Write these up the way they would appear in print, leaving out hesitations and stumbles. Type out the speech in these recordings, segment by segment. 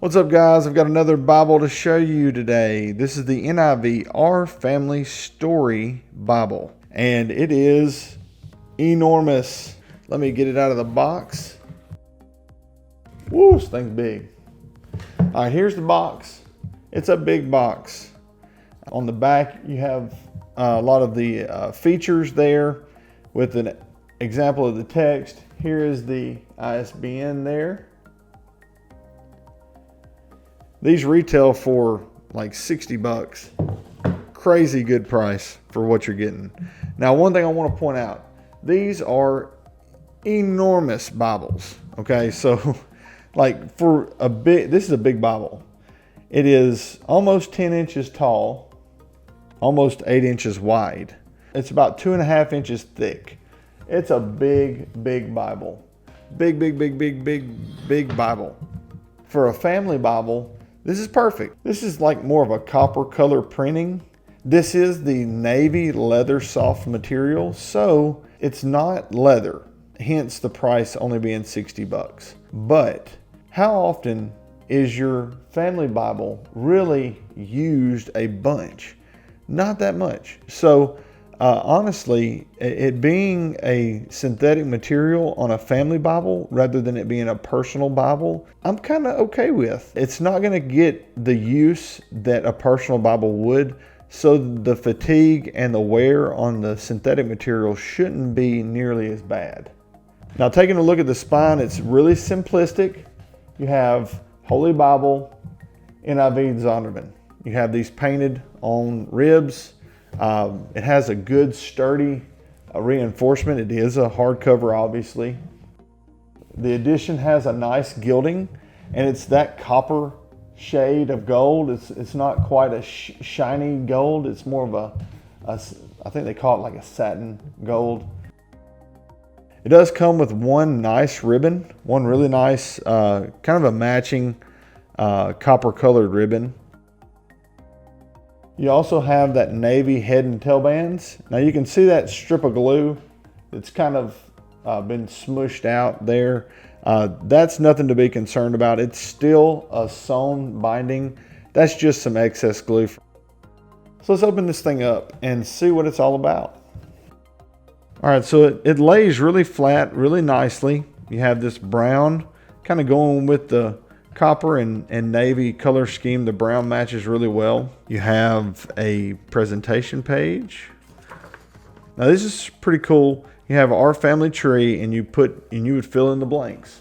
What's up, guys? I've got another Bible to show you today. This is the NIV Our Family Story Bible, and it is enormous. Let me get it out of the box. Woo, this thing's big. All right, here's the box. It's a big box. On the back, you have a lot of the features there with an example of the text. Here is the ISBN there. These retail for like $60. Crazy good price for what you're getting. Now, one thing I want to point out, these are enormous Bibles. Okay, so like this is a big Bible. It is almost 10 inches tall, almost 8 inches wide. It's about 2.5 inches thick. It's a big Bible. Big Bible. For a family Bible, this is perfect. This is like more of a copper color printing. This is the navy Leathersoft material, so it's not leather, hence the price only being $60. But how often is your family Bible really used a bunch? Not that much. So honestly, it being a synthetic material on a family Bible rather than it being a personal Bible, I'm kind of okay with. It's not going to get the use that a personal Bible would, so the fatigue and the wear on the synthetic material shouldn't be nearly as bad. Now, taking a look at the spine, it's really simplistic. You have Holy Bible, NIV Zondervan. You have these painted on ribs. It has a good sturdy reinforcement. It is a hardcover, obviously. The edition has a nice gilding, and it's that copper shade of gold. It's not quite a shiny gold. It's more of I think they call it like a satin gold. It does come with one nice ribbon, one really nice kind of a matching copper colored ribbon. You also have that navy head and tail bands. Now you can see that strip of glue that's kind of been smushed out there. That's nothing to be concerned about. It's still a sewn binding. That's just some excess glue. So let's open this thing up and see what it's all about. All right, so it lays really flat, really nicely. You have this brown kind of going with the copper and navy color scheme. The brown matches really well. You have a presentation page. Now this is pretty cool. You have our family tree, and you would fill in the blanks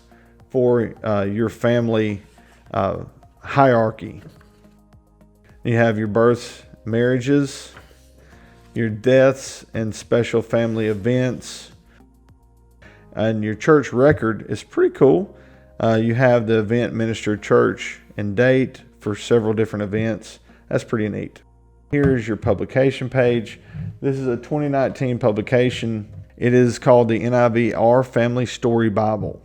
for your family hierarchy. You have your births, marriages, your deaths, and special family events. And your church record is pretty cool. You have the event, minister, church, and date for several different events. That's pretty neat. Here's your publication page. This is a 2019 publication. It is called the NIV Our Family Story Bible.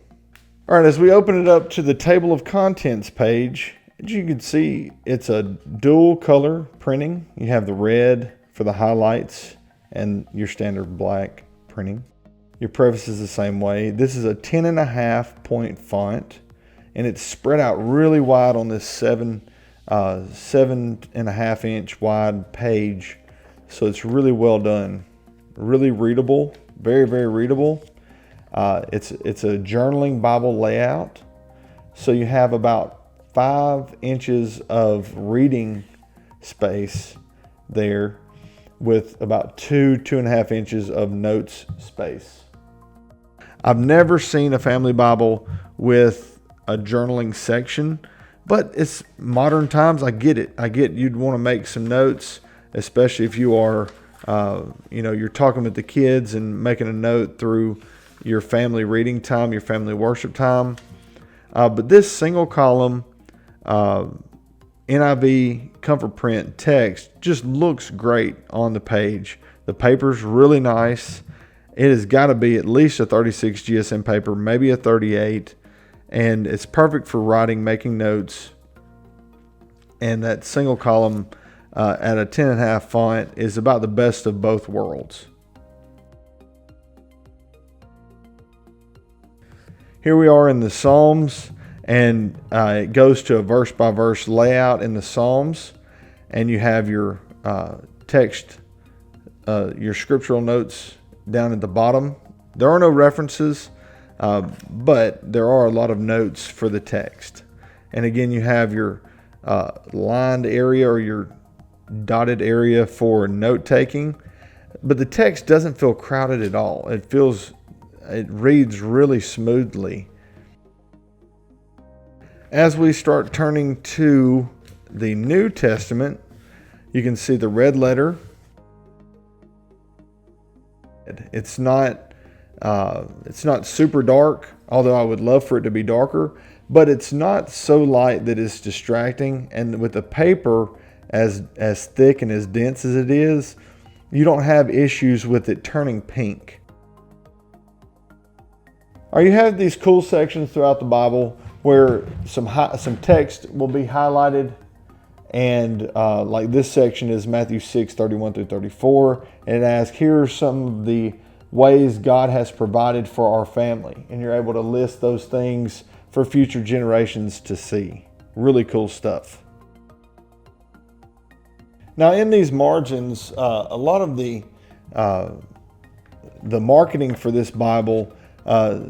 All right, as we open it up to the table of contents page, as you can see, it's a dual color printing. You have the red for the highlights and your standard black printing. Your preface is the same way. This is a 10.5 point font, and it's spread out really wide on this 7.5 inch wide page. So it's really well done, really readable, very readable. It's a journaling Bible layout. So you have about 5 inches of reading space there, with about 2.5 inches of notes space. I've never seen a family Bible with a journaling section, but it's modern times. I get it. You'd want to make some notes, especially if you are, you're talking with the kids and making a note through your family reading time, your family worship time. But this single column NIV comfort print text just looks great on the page. The paper's really nice. It has got to be at least a 36 GSM paper, maybe a 38, and it's perfect for writing, making notes. And that single column at a 10.5 font is about the best of both worlds. Here we are in the Psalms, and it goes to a verse-by-verse layout in the Psalms, and you have your text, your scriptural notes down at the bottom. There are no references, but there are a lot of notes for the text. And again, you have your lined area or your dotted area for note taking, but the text doesn't feel crowded at all. It reads really smoothly. As we start turning to the New Testament, you can see the red letter. It's not super dark, although I would love for it to be darker, but it's not so light that it's distracting. And with the paper as thick and as dense as it is, you don't have issues with it turning pink. Or you have these cool sections throughout the Bible where some text will be highlighted, and like this section is Matthew 6:31 through 34, and it asks, here are some of the ways God has provided for our family, and you're able to list those things for future generations to see. Really cool stuff. Now in these margins, a lot of the marketing for this Bible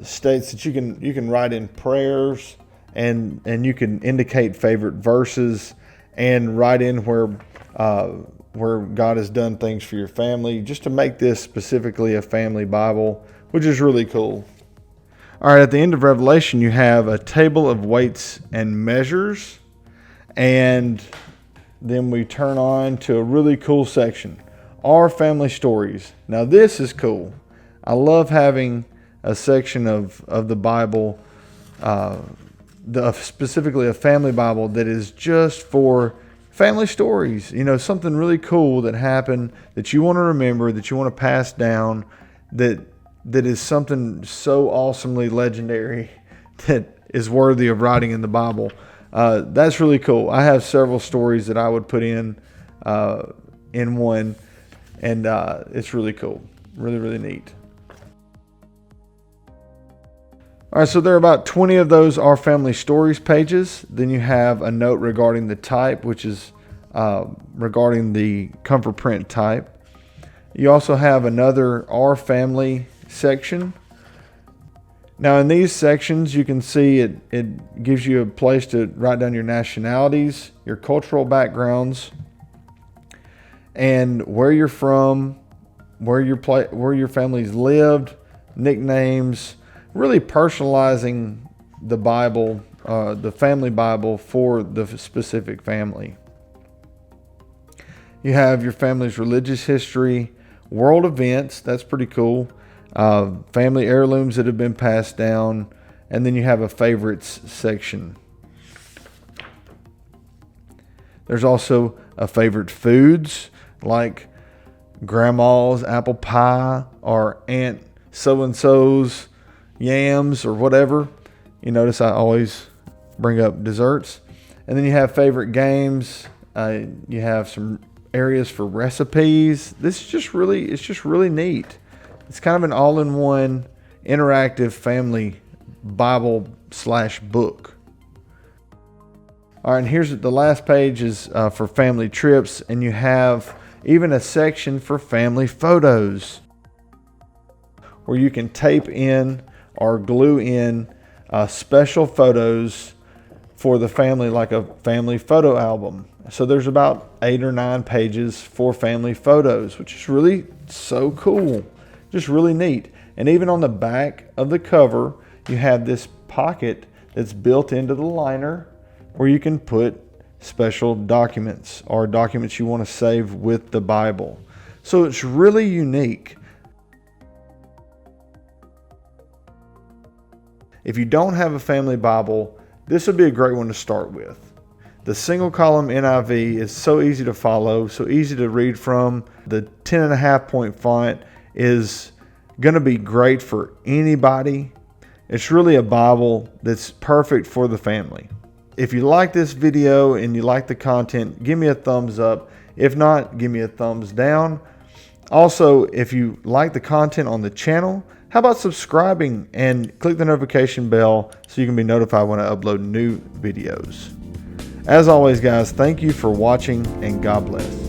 states that you can write in prayers, and you can indicate favorite verses and write in where God has done things for your family, just to make this specifically a family Bible, which is really cool. All right, at the end of Revelation, you have a table of weights and measures, and then we turn on to a really cool section, Our Family Stories. Now this is cool. I love having a section of the Bible, specifically a family Bible, that is just for family stories. You know, something really cool that happened that you want to remember, that you want to pass down, that is something so awesomely legendary that is worthy of writing in the Bible. That's really cool. I have several stories that I would put in one, and it's really cool. Really, really neat. All right, so there are about 20 of those Our Family Stories pages. Then you have a note regarding the type, which is regarding the comfort print type. You also have another Our Family section. Now in these sections, you can see it gives you a place to write down your nationalities, your cultural backgrounds, and where you're from, where your family's lived, nicknames, really personalizing the Bible, the family Bible for the specific family. You have your family's religious history, world events, that's pretty cool, family heirlooms that have been passed down, and then you have a favorites section. There's also a favorite foods, like grandma's apple pie or Aunt so-and-so's yams or whatever. You notice I always bring up desserts. And then you have favorite games. You have some areas for recipes. It's just really neat. It's kind of an all-in-one interactive family Bible / book. All right, and here's the last page is for family trips, and you have even a section for family photos where you can tape in or glue in special photos for the family, like a family photo album. So there's about 8 or 9 pages for family photos, which is really so cool. Just really neat. And even on the back of the cover, you have this pocket that's built into the liner where you can put special documents or documents you want to save with the Bible. So it's really unique. If you don't have a family Bible, this would be a great one to start with. The single column NIV is so easy to follow, so easy to read from. The 10.5 point font is going to be great for anybody. It's really a Bible that's perfect for the family. If you like this video and you like the content, give me a thumbs up. If not, give me a thumbs down. Also, if you like the content on the channel, how about subscribing and click the notification bell so you can be notified when I upload new videos. As always, guys, thank you for watching, and God bless.